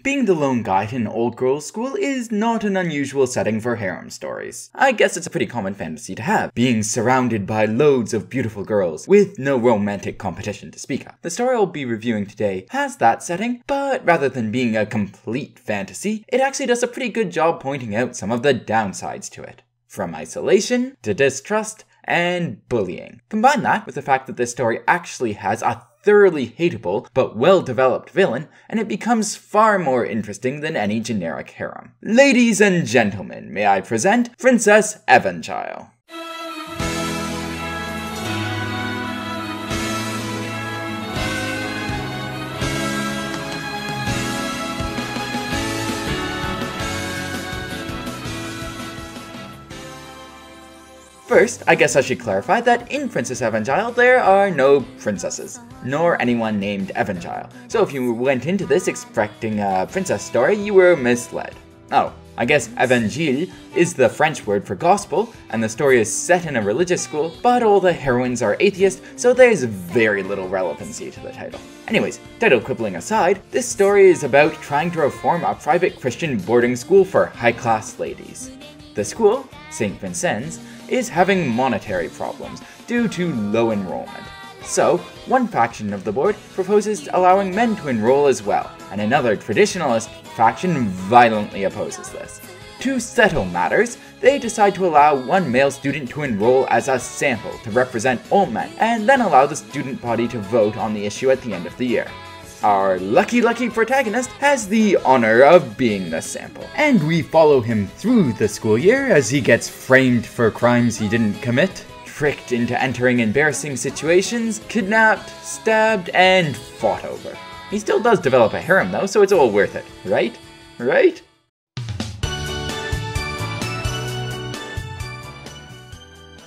Being the lone guy in an old girls' school is not an unusual setting for harem stories. I guess it's a pretty common fantasy to have, being surrounded by loads of beautiful girls, with no romantic competition to speak of. The story I'll be reviewing today has that setting, but rather than being a complete fantasy, it actually does a pretty good job pointing out some of the downsides to it. From isolation, to distrust, and bullying. Combine that with the fact that this story actually has a thoroughly hateable but well-developed villain, and it becomes far more interesting than any generic harem. Ladies and gentlemen, may I present Princess Evangile. First, I guess I should clarify that in Princess Evangile, there are no princesses, nor anyone named Evangile. So if you went into this expecting a princess story, you were misled. Oh, I guess Evangile is the French word for gospel, and the story is set in a religious school, but all the heroines are atheists, so there's very little relevancy to the title. Anyways, title quibbling aside, this story is about trying to reform a private Christian boarding school for high-class ladies. The school, St. Vincent's, is having monetary problems due to low enrollment. So, one faction of the board proposes allowing men to enroll as well, and another traditionalist faction violently opposes this. To settle matters, they decide to allow one male student to enroll as a sample to represent all men, and then allow the student body to vote on the issue at the end of the year. Our lucky protagonist has the honor of being the sample, and we follow him through the school year as he gets framed for crimes he didn't commit, tricked into entering embarrassing situations, kidnapped, stabbed, and fought over. He still does develop a harem though, so it's all worth it, right? Right?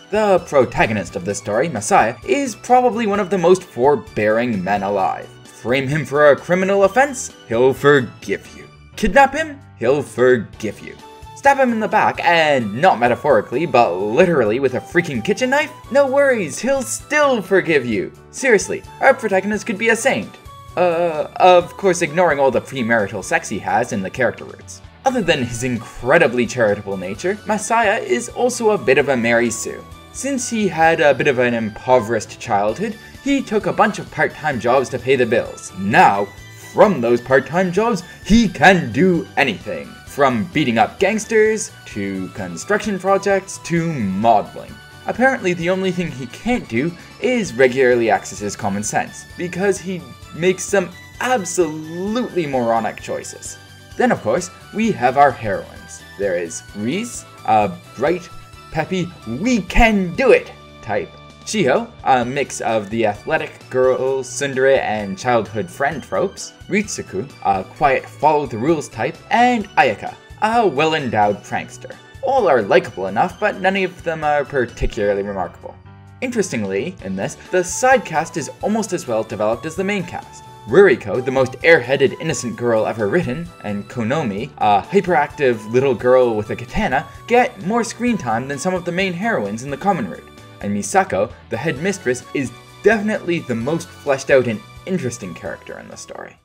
The protagonist of this story, Messiah, is probably one of the most forbearing men alive. Frame him for a criminal offense, he'll forgive you. Kidnap him, he'll forgive you. Stab him in the back, and not metaphorically, but literally with a freaking kitchen knife? No worries, he'll still forgive you. Seriously, our protagonist could be a saint. Of course ignoring all the premarital sex he has in the character roots. Other than his incredibly charitable nature, Messiah is also a bit of a Mary Sue. Since he had a bit of an impoverished childhood, he took a bunch of part-time jobs to pay the bills. Now, from those part-time jobs, he can do anything. From beating up gangsters, to construction projects, to modeling. Apparently the only thing he can't do is regularly access his common sense, because he makes some absolutely moronic choices. Then of course, we have our heroines. There is Reese, a bright, peppy, we can do it type. Chiho, a mix of the athletic girl, tsundere, and childhood friend tropes. Ritsuku, a quiet follow-the-rules type. And Ayaka, a well-endowed prankster. All are likable enough, but none of them are particularly remarkable. Interestingly, in this, the side cast is almost as well developed as the main cast. Ruriko, the most airheaded innocent girl ever written, and Konomi, a hyperactive little girl with a katana, get more screen time than some of the main heroines in the common route. And Misako, the headmistress, is definitely the most fleshed out and interesting character in the story.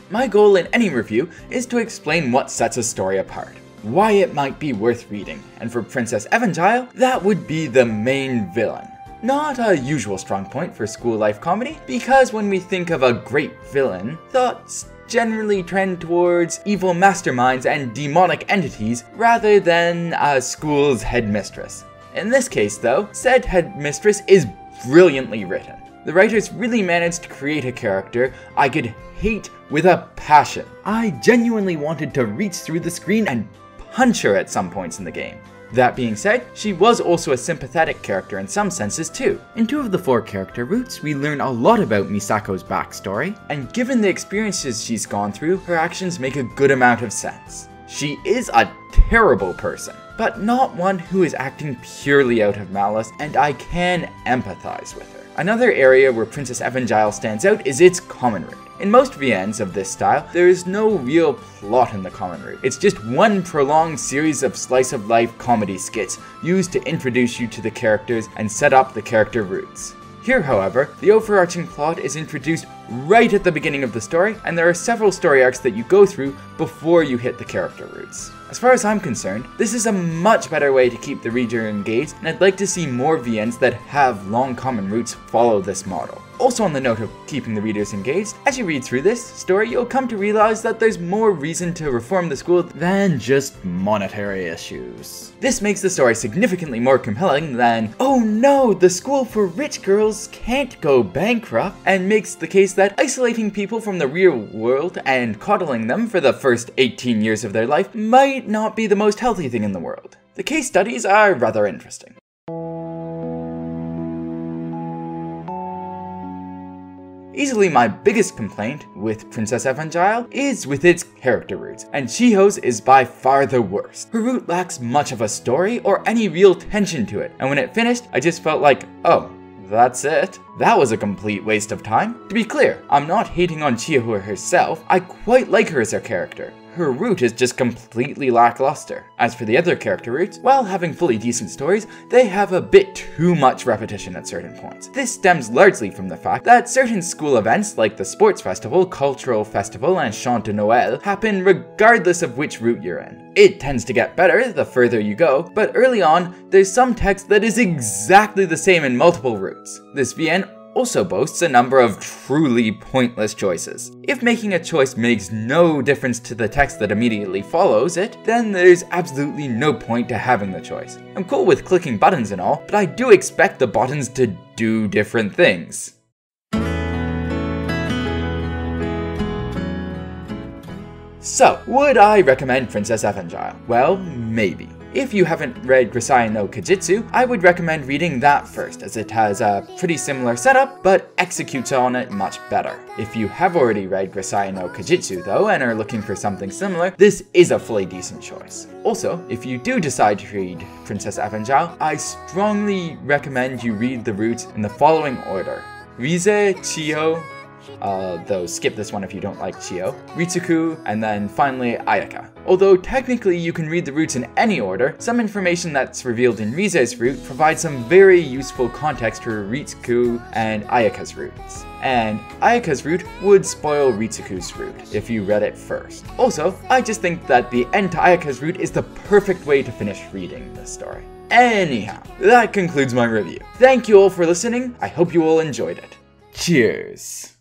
My goal in any review is to explain what sets a story apart, why it might be worth reading, and for Princess Evangile, that would be the main villain. Not a usual strong point for school life comedy, because when we think of a great villain, thoughts generally trend towards evil masterminds and demonic entities rather than a school's headmistress. In this case though, said headmistress is brilliantly written. The writers really managed to create a character I could hate with a passion. I genuinely wanted to reach through the screen and punch her at some points in the game. That being said, she was also a sympathetic character in some senses too. In 2 of the 4 character routes, we learn a lot about Misako's backstory, and given the experiences she's gone through, her actions make a good amount of sense. She is a terrible person, but not one who is acting purely out of malice, and I can empathize with her. Another area where Princess Evangile stands out is its common route. In most VNs of this style, there is no real plot in the common route. It's just one prolonged series of slice-of-life comedy skits used to introduce you to the characters and set up the character routes. Here, however, the overarching plot is introduced right at the beginning of the story, and there are several story arcs that you go through before you hit the character roots. As far as I'm concerned, this is a much better way to keep the reader engaged, and I'd like to see more VNs that have long common roots follow this model. Also, on the note of keeping the readers engaged, as you read through this story, you'll come to realize that there's more reason to reform the school than just monetary issues. This makes the story significantly more compelling than, oh no, the school for rich girls can't go bankrupt, and makes the case that isolating people from the real world and coddling them for the first 18 years of their life might not be the most healthy thing in the world. The case studies are rather interesting. Easily my biggest complaint with Princess Evangile is with its character roots, and Chiho's is by far the worst. Her root lacks much of a story or any real tension to it, and when it finished, I just felt like, oh, that's it? That was a complete waste of time. To be clear, I'm not hating on Chiho herself, I quite like her as a character. Her root is just completely lackluster. As for the other character roots, while having fully decent stories, they have a bit too much repetition at certain points. This stems largely from the fact that certain school events like the sports festival, cultural festival, and Chant de Noël happen regardless of which route you're in. It tends to get better the further you go, but early on, there's some text that is exactly the same in multiple routes. This VN also boasts a number of truly pointless choices. If making a choice makes no difference to the text that immediately follows it, then there's absolutely no point to having the choice. I'm cool with clicking buttons and all, but I do expect the buttons to do different things. So, would I recommend Princess Evangile? Well, maybe. If you haven't read Grisai no Kajitsu, I would recommend reading that first, as it has a pretty similar setup, but executes on it much better. If you have already read Grisai no Kajitsu though, and are looking for something similar, this is a fully decent choice. Also, if you do decide to read Princess Evangile, I strongly recommend you read the roots in the following order: Rize, Chiho, though skip this one if you don't like Chiho, Ritsuku, and then finally Ayaka. Although technically you can read the roots in any order, some information that's revealed in Rize's root provides some very useful context for Ritsuku and Ayaka's roots. And Ayaka's root would spoil Ritsuku's root if you read it first. Also, I just think that the end to Ayaka's root is the perfect way to finish reading this story. Anyhow, that concludes my review. Thank you all for listening, I hope you all enjoyed it. Cheers!